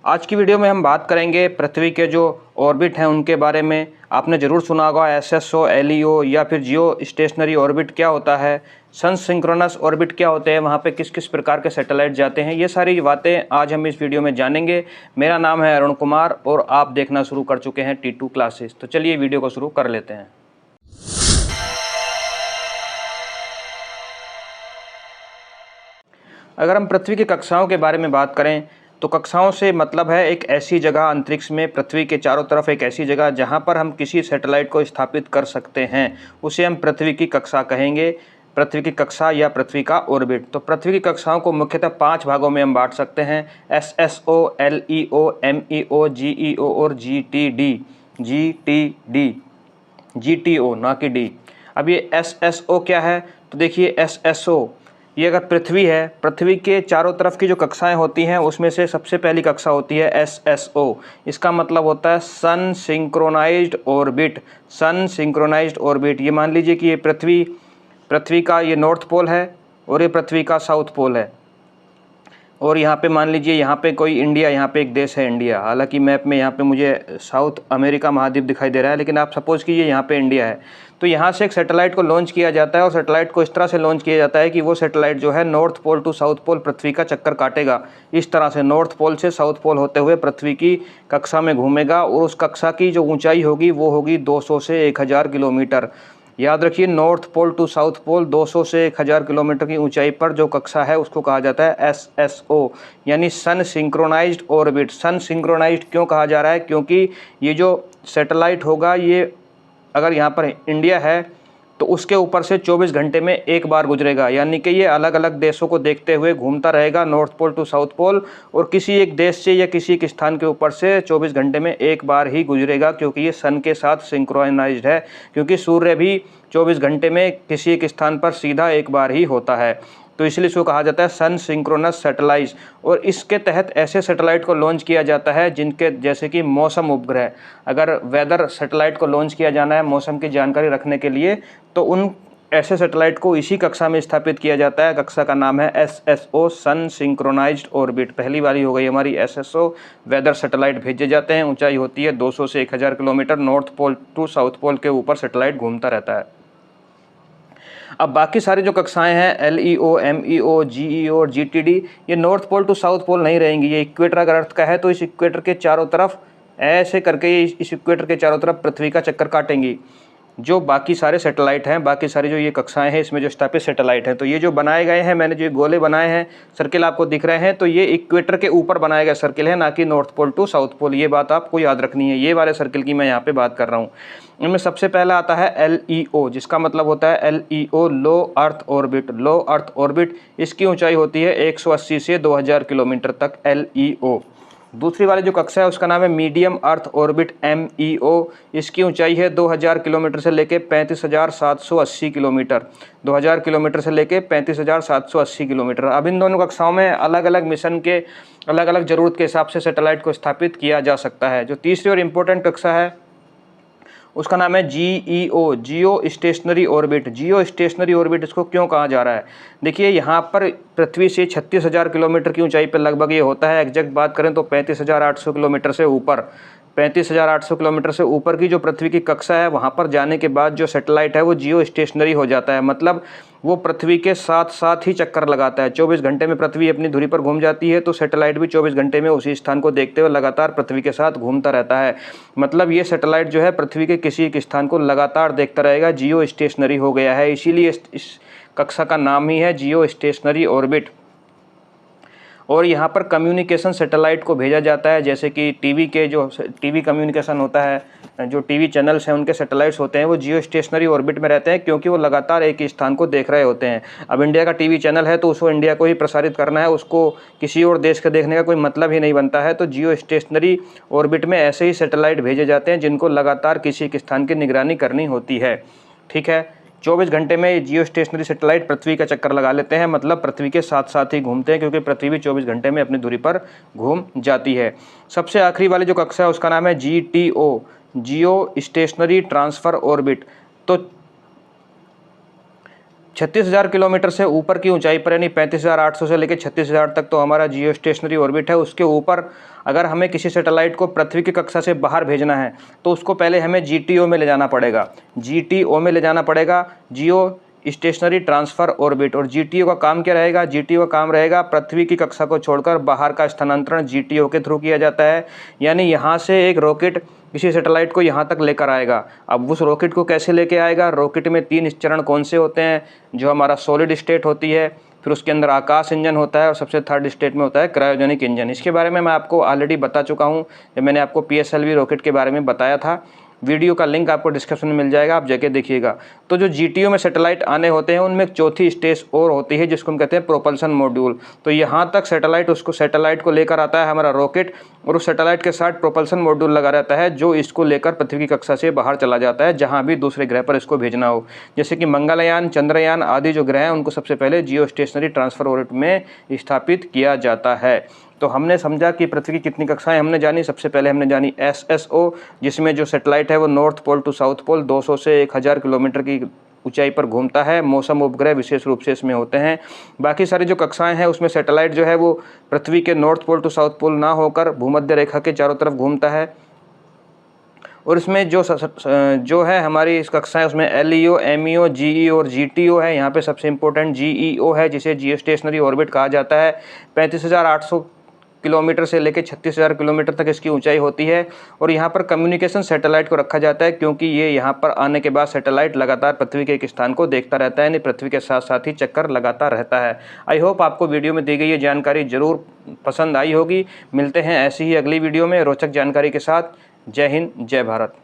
आज की वीडियो में हम बात करेंगे पृथ्वी के जो ऑर्बिट हैं उनके बारे में। आपने ज़रूर सुना होगा एसएसओ, एलईओ या फिर जियो स्टेशनरी ऑर्बिट क्या होता है, सन सिंक्रोनस ऑर्बिट क्या होते हैं, वहाँ पे किस किस प्रकार के सैटेलाइट जाते हैं। ये सारी बातें आज हम इस वीडियो में जानेंगे। मेरा नाम है अरुण कुमार और आप देखना शुरू कर चुके हैं T2 क्लासेस। तो चलिए वीडियो को शुरू कर लेते हैं। अगर हम पृथ्वी की कक्षाओं के बारे में बात करें तो कक्षाओं से मतलब है एक ऐसी जगह अंतरिक्ष में पृथ्वी के चारों तरफ एक ऐसी जगह जहां पर हम किसी सैटेलाइट को स्थापित कर सकते हैं, उसे हम पृथ्वी की कक्षा कहेंगे। पृथ्वी की कक्षा या पृथ्वी का ऑर्बिट। तो पृथ्वी की कक्षाओं को मुख्यतः 5 भागों में हम बांट सकते हैं: एसएसओ, एलईओ, एमईओ, जीईओ और जीटीडी। जीटीओ ना कि डी। अब ये एसएसओ क्या है? तो देखिए एसएसओ ये अगर पृथ्वी है, पृथ्वी के चारों तरफ की जो कक्षाएं होती हैं उसमें से सबसे पहली कक्षा होती है एसएसओ। इसका मतलब होता है सन सिंक्रोनाइज्ड ऑर्बिट। सन सिंक्रोनाइज्ड ऑर्बिट। ये मान लीजिए कि ये पृथ्वी का ये नॉर्थ पोल है और ये पृथ्वी का साउथ पोल है, और यहाँ पे मान लीजिए यहाँ पे कोई इंडिया, यहाँ पे एक देश है इंडिया। हालांकि मैप में यहाँ पे मुझे साउथ अमेरिका महाद्वीप दिखाई दे रहा है, लेकिन आप सपोज कीजिए यहाँ पे इंडिया है। तो यहाँ से एक सैटेलाइट को लॉन्च किया जाता है और सैटेलाइट को इस तरह से लॉन्च किया जाता है कि वो सैटेलाइट जो है north pole to south pole पृथ्वी का चक्कर काटेगा। इस तरह से नॉर्थ पोल से साउथ पोल होते हुए पृथ्वी की कक्षा में घूमेगा, और उस कक्षा की जो ऊंचाई होगी वो होगी 200 से 1000 किलोमीटर। याद रखिए, north pole to south pole 200 से 1000 किलोमीटर की ऊंचाई पर जो कक्षा है उसको कहा जाता है एसएसओ, यानी सन सिंक्रोनाइज्ड ऑर्बिट। सन सिंक्रोनाइज्ड क्यों कहा जा रहा है? क्योंकि ये जो सैटेलाइट होगा, ये अगर यहाँ पर इंडिया है तो उसके ऊपर से 24 घंटे में एक बार गुजरेगा, यानी कि ये अलग अलग देशों को देखते हुए घूमता रहेगा north pole to south pole, और किसी एक देश से या किसी एक स्थान के ऊपर से 24 घंटे में एक बार ही गुजरेगा, क्योंकि ये सन के साथ सिंक्रोनाइज्ड है। क्योंकि सूर्य भी 24 घंटे में किसी एक स्थान पर सीधा एक बार ही होता है, तो इसलिए इसको कहा जाता है सन सिंक्रोनस सैटेलाइट। और इसके तहत ऐसे सैटेलाइट को लॉन्च किया जाता है जिनके, जैसे कि मौसम उपग्रह। अगर वेदर सैटेलाइट को लॉन्च किया जाना है मौसम की जानकारी रखने के लिए, तो उन ऐसे सैटेलाइट को इसी कक्षा में स्थापित किया जाता है। कक्षा का नाम है एसएसओ, सन सिंक्रोनाइज्ड ऑर्बिट। पहली वाली हो गई हमारी एसएसओ। वेदर सैटेलाइट भेजे जाते हैं, ऊंचाई होती है 200 से 1000 kilometre, north pole to south pole के ऊपर सैटेलाइट घूमता रहता है। अब बाकी सारी जो कक्षाएं हैं एलईओ, एमईओ, जीईओ और जीटीडी, ये north pole to south pole नहीं रहेंगी। ये इक्वेटर अगर अर्थ का है तो इस इक्वेटर के चारों तरफ ऐसे करके इस इक्वेटर के चारों तरफ पृथ्वी का चक्कर काटेंगी। जो बाकी सारे सैटेलाइट हैं, बाकी सारी जो ये कक्षाएं हैं, इसमें जो स्थापित सैटेलाइट हैं, तो ये जो बनाए गए हैं, मैंने जो गोले बनाए हैं, सर्किल आपको दिख रहे हैं, तो ये इक्वेटर के ऊपर बनाए गए सर्किल है, ना कि north pole to south pole. ये बात आपको याद रखनी है। ये वाले सर्किल की मैं यहाँ पे बात कर रहा हूँ। इनमें सबसे पहला आता है एलईओ, जिसका मतलब होता है एलईओ, लो अर्थ ऑर्बिट। लो अर्थ ऑर्बिट, इसकी ऊंचाई होती है 180 से 2000 किलोमीटर तक एलईओ। दूसरी वाली जो कक्षा है उसका नाम है मीडियम अर्थ ऑर्बिट, एमईओ। इसकी ऊंचाई है 2000 किलोमीटर से लेके 35,780 किलोमीटर। 2000 किलोमीटर से लेके 35,780 किलोमीटर। अब इन दोनों कक्षाओं में अलग अलग मिशन के अलग अलग ज़रूरत के हिसाब से सैटेलाइट को स्थापित किया जा सकता है। जो तीसरी और इम्पोर्टेंट कक्षा है उसका नाम है जीईओ, जियो स्टेशनरी ऑर्बिट। जियो स्टेशनरी ऑर्बिट इसको क्यों कहा जा रहा है? देखिए, यहाँ पर पृथ्वी से 36,000 किलोमीटर की ऊंचाई पर लगभग ये होता है। एग्जैक्ट बात करें तो 35,800 किलोमीटर से ऊपर, 35,800 किलोमीटर से ऊपर की जो पृथ्वी की कक्षा है, वहाँ पर जाने के बाद जो सैटेलाइट है वो जियो स्टेशनरी हो जाता है। मतलब वो पृथ्वी के साथ साथ ही चक्कर लगाता है। 24 घंटे में पृथ्वी अपनी धुरी पर घूम जाती है, तो सैटेलाइट भी 24 घंटे में उसी स्थान को देखते हुए लगातार पृथ्वी के साथ घूमता रहता है। मतलब ये सैटेलाइट जो है पृथ्वी के किसी एक स्थान को लगातार देखता रहेगा। जियो स्टेशनरी हो गया है, इसीलिए इस कक्षा का नाम ही है जियो स्टेशनरी ऑर्बिट। और यहाँ पर कम्युनिकेशन सैटेलाइट को भेजा जाता है, जैसे कि टीवी कम्युनिकेशन होता है, जो टीवी चैनल्स हैं उनके सैटेलाइट्स होते हैं, वो जियो स्टेशनरी ऑर्बिट में रहते हैं, क्योंकि वो लगातार एक ही स्थान को देख रहे होते हैं। अब इंडिया का टीवी चैनल है तो उसको इंडिया को ही प्रसारित करना है, उसको किसी और देश के देखने का कोई मतलब ही नहीं बनता है। तो जियो स्टेशनरी ऑर्बिट में ऐसे ही सैटेलाइट भेजे जाते हैं जिनको लगातार किसी एक स्थान की निगरानी करनी होती है। ठीक है, 24 घंटे में जियो स्टेशनरी सैटेलाइट पृथ्वी का चक्कर लगा लेते हैं, मतलब पृथ्वी के साथ साथ ही घूमते हैं, क्योंकि पृथ्वी भी 24 घंटे में अपनी दूरी पर घूम जाती है। सबसे आखिरी वाली जो कक्षा है उसका नाम है जीटीओ, जियो स्टेशनरी ट्रांसफ़र ऑर्बिट। तो 36,000 किलोमीटर से ऊपर की ऊंचाई पर यानी 35,800 से लेकर 36,000 तक तो हमारा जियो स्टेशनरी ऑर्बिट है। उसके ऊपर अगर हमें किसी सैटेलाइट को पृथ्वी की कक्षा से बाहर भेजना है तो उसको पहले हमें GTO में ले जाना पड़ेगा। GTO में ले जाना पड़ेगा, जियो स्टेशनरी ट्रांसफ़र ऑर्बिट। और GTO का काम क्या रहेगा? GTO का काम रहेगा पृथ्वी की कक्षा को छोड़कर बाहर का स्थानांतरण GTO के थ्रू किया जाता है। यानी यहाँ से एक रॉकेट किसी सैटेलाइट को यहाँ तक लेकर आएगा। अब उस रॉकेट को कैसे लेके आएगा? रॉकेट में 3 चरण कौन से होते हैं? जो हमारा सॉलिड स्टेट होती है, फिर उसके अंदर आकाश इंजन होता है और सबसे थर्ड स्टेट में होता है क्रायोजेनिक इंजन। इसके बारे में मैं आपको ऑलरेडी बता चुका हूँ जब मैंने आपको PSLV रॉकेट के बारे में बताया था। वीडियो का लिंक आपको डिस्क्रिप्शन में मिल जाएगा, आप जाके देखिएगा। तो जो GTO में सैटेलाइट आने होते हैं उनमें एक चौथी स्टेज और होती है जिसको हम कहते हैं प्रोपल्सन मॉड्यूल। तो यहाँ तक सैटेलाइट को लेकर आता है हमारा रॉकेट और उस सैटेलाइट के साथ प्रोपल्सन मॉड्यूल लगा रहता है जो इसको लेकर पृथ्वी की कक्षा से बाहर चला जाता है जहाँ भी दूसरे ग्रह पर इसको भेजना हो। जैसे कि मंगलयान, चंद्रयान आदि जो ग्रह हैं उनको सबसे पहले जियो स्टेशनरी ट्रांसफर ऑर्बिट में स्थापित किया जाता है। तो हमने समझा कि पृथ्वी की कितनी कक्षाएं हमने जानी। सबसे पहले हमने जानी SSO, जिसमें जो सैटेलाइट है वो north pole to south pole 200 से 1000 किलोमीटर की ऊंचाई पर घूमता है। मौसम उपग्रह विशेष रूप से इसमें होते हैं। बाकी सारी जो कक्षाएं हैं उसमें सैटेलाइट जो है वो पृथ्वी के north pole to south pole ना होकर भूमध्य रेखा के चारों तरफ घूमता है। और इसमें जो है हमारी इस कक्षाएं उसमें LEO, MEO, GEO और GTO है। यहाँ पे सबसे इम्पोर्टेंट GEO है जिसे जियो स्टेशनरी ऑर्बिट कहा जाता है। 35,800 किलोमीटर से लेकर 36,000 किलोमीटर तक इसकी ऊंचाई होती है। और यहाँ पर कम्युनिकेशन सैटेलाइट को रखा जाता है क्योंकि ये यहाँ पर आने के बाद सैटेलाइट लगातार पृथ्वी के एक स्थान को देखता रहता है, यानी पृथ्वी के साथ साथ ही चक्कर लगाता रहता है। आई होप आपको वीडियो में दी गई ये जानकारी ज़रूर पसंद आई होगी। मिलते हैं ऐसी ही अगली वीडियो में रोचक जानकारी के साथ। जय हिंद, जय भारत।